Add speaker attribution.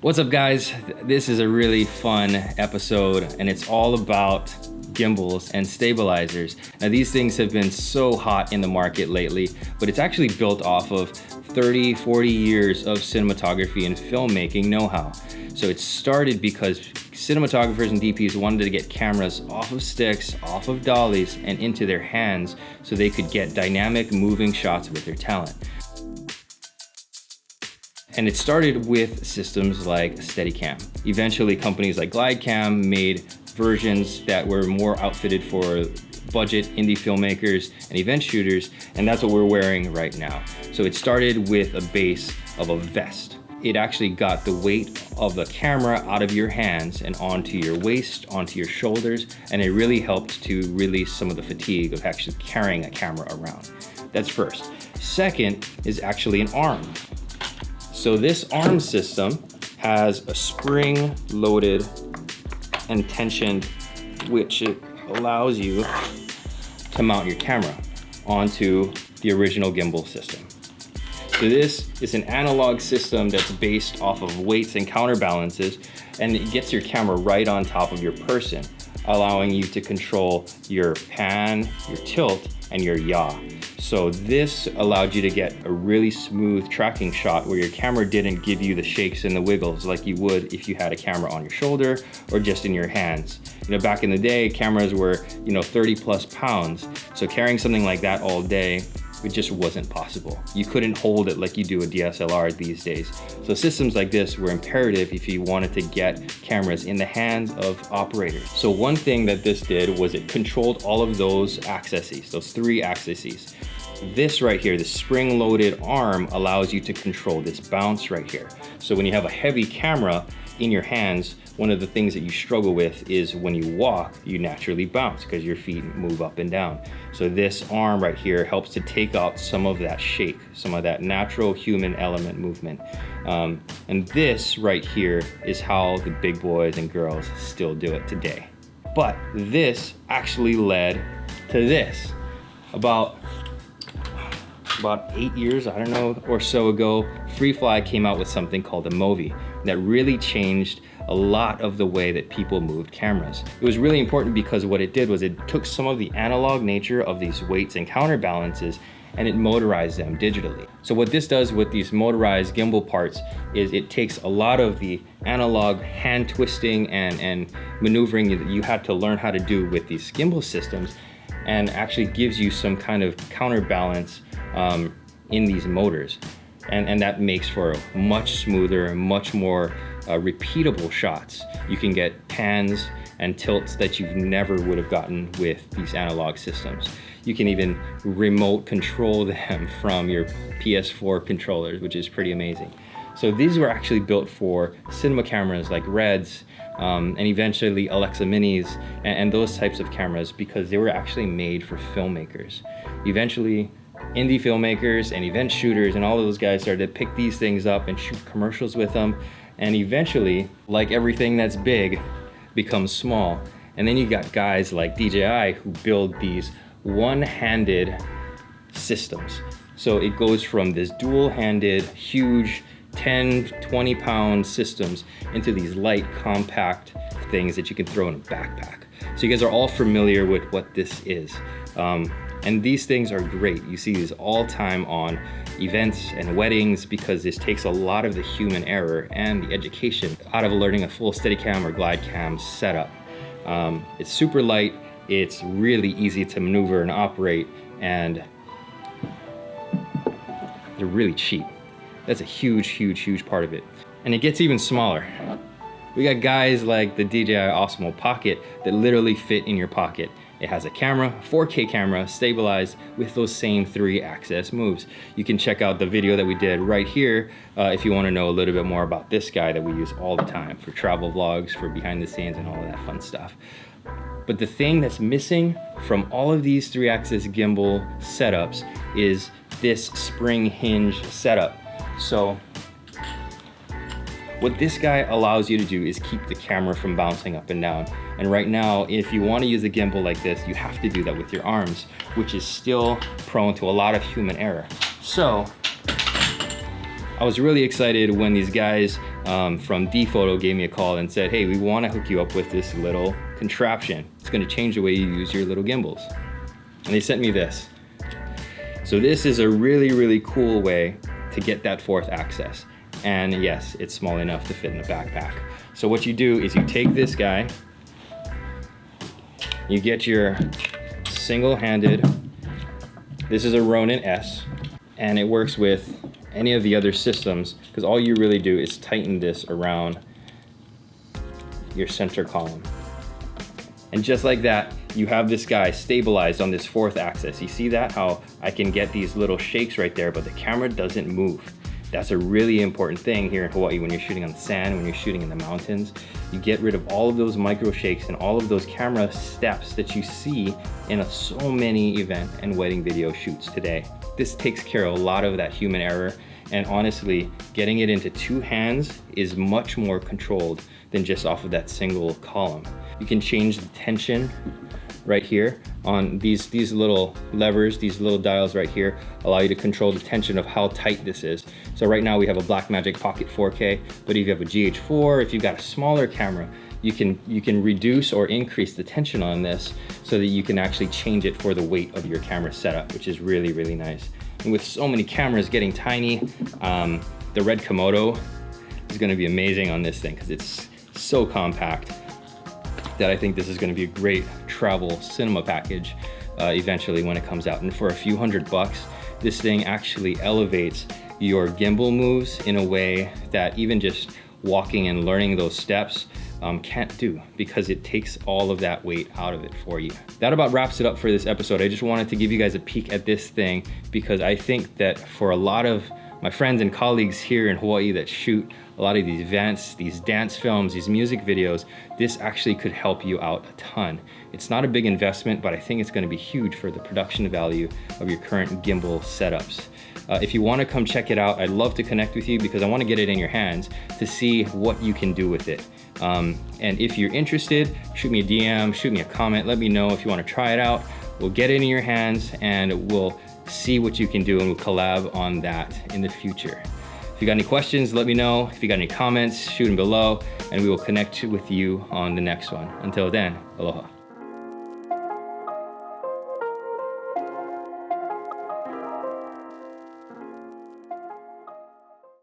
Speaker 1: What's up guys? This is a really fun episode and it's all about gimbals and stabilizers. Now these things have been so hot in the market lately, but it's actually built off of 30, 40 years of cinematography and filmmaking know-how. So it started because cinematographers and DPs wanted to get cameras off of sticks, off of dollies, and into their hands so they could get dynamic moving shots with their talent. And it started with systems like Steadicam. Eventually companies like Glidecam made versions that were more outfitted for budget indie filmmakers and event shooters, and that's what we're wearing right now. So it started with a base of a vest. It actually got the weight of the camera out of your hands and onto your waist, onto your shoulders, and it really helped to release some of the fatigue of actually carrying a camera around. That's first. Second is actually an arm. So this arm system has a spring-loaded and tensioned, which it allows you to mount your camera onto the original gimbal system. So this is an analog system that's based off of weights and counterbalances, and it gets your camera right on top of your person, allowing you to control your pan, your tilt, and your yaw. So this allowed you to get a really smooth tracking shot where your camera didn't give you the shakes and the wiggles like you would if you had a camera on your shoulder or just in your hands. You know, back in the day, cameras were, 30 plus pounds. So carrying something like that all day, it just wasn't possible. You couldn't hold it like you do a DSLR these days. So systems like this were imperative if you wanted to get cameras in the hands of operators. So one thing that this did was it controlled all of those accesses, those three accesses. This right here, the spring-loaded arm, allows you to control this bounce right here. So when you have a heavy camera in your hands, one of the things that you struggle with is when you walk, you naturally bounce because your feet move up and down. So this arm right here helps to take out some of that shake, some of that natural human element movement. And this right here is how the big boys and girls still do it today. But this actually led to this. About 8 years, I don't know, or so ago, Freefly came out with something called the Movi that really changed a lot of the way that people moved cameras. It was really important because what it did was it took some of the analog nature of these weights and counterbalances and it motorized them digitally. So what this does with these motorized gimbal parts is it takes a lot of the analog hand twisting and maneuvering that you had to learn how to do with these gimbal systems and actually gives you some kind of counterbalance in these motors. And that makes for much smoother, much more repeatable shots. You can get pans and tilts that you never would have gotten with these analog systems. You can even remote control them from your PS4 controllers, which is pretty amazing. So these were actually built for cinema cameras like Reds, and eventually Alexa Minis and those types of cameras because they were actually made for filmmakers. Eventually, indie filmmakers and event shooters and all of those guys started to pick these things up and shoot commercials with them. And eventually, like everything that's big, becomes small. And then you got guys like DJI who build these one-handed systems. So it goes from this dual-handed, huge 10, 20 pound systems into these light, compact things that you can throw in a backpack. So you guys are all familiar with what this is. And these things are great. You see these all time on events and weddings because this takes a lot of the human error and the education out of learning a full Steadicam or Glidecam setup. It's super light, it's really easy to maneuver and operate, and they're really cheap. That's a huge, huge, huge part of it. And it gets even smaller. We got guys like the DJI OSMO Pocket that literally fit in your pocket. It has a camera, 4K camera, stabilized with those same 3-axis moves. You can check out the video that we did right here if you want to know a little bit more about this guy that we use all the time for travel vlogs, for behind the scenes and all of that fun stuff. But the thing that's missing from all of these 3-axis gimbal setups is this spring hinge setup. So what this guy allows you to do is keep the camera from bouncing up and down. And right now, if you want to use a gimbal like this, you have to do that with your arms, which is still prone to a lot of human error. So I was really excited when these guys from DPhoto gave me a call and said, hey, we want to hook you up with this little contraption. It's going to change the way you use your little gimbals. And they sent me this. So this is a really, really cool way to get that fourth axis. And yes, it's small enough to fit in a backpack. So what you do is you take this guy, you get your single-handed, this is a Ronin S, and it works with any of the other systems, because all you really do is tighten this around your center column. And just like that, you have this guy stabilized on this fourth axis. You see that? How I can get these little shakes right there, but the camera doesn't move. That's a really important thing here in Hawaii when you're shooting on the sand, when you're shooting in the mountains. You get rid of all of those micro shakes and all of those camera steps that you see in so many event and wedding video shoots today. This takes care of a lot of that human error, and honestly, getting it into two hands is much more controlled than just off of that single column. You can change the tension right here on these little levers, these little dials right here allow you to control the tension of how tight this is. So right now we have a Blackmagic Pocket 4K, but if you have a GH4, if you've got a smaller camera, you can reduce or increase the tension on this so that you can actually change it for the weight of your camera setup, which is really, really nice. And with so many cameras getting tiny, the red Komodo is gonna be amazing on this thing because it's so compact that I think this is gonna be a great travel cinema package eventually when it comes out. And for a few $100, this thing actually elevates your gimbal moves in a way that even just walking and learning those steps can't do, because it takes all of that weight out of it for you. That about wraps it up for this episode. I just wanted to give you guys a peek at this thing because I think that for a lot of my friends and colleagues here in Hawaii that shoot a lot of these events, these dance films, these music videos, this actually could help you out a ton. It's not a big investment, but I think it's gonna be huge for the production value of your current gimbal setups. If you wanna come check it out, I'd love to connect with you because I wanna get it in your hands to see what you can do with it. And if you're interested, shoot me a DM, shoot me a comment, let me know if you wanna try it out. We'll get it in your hands and we'll see what you can do, and we'll collab on that in the future. If you got any questions, let me know. If you got any comments, shoot them below, and we will connect with you on the next one. Until then, aloha.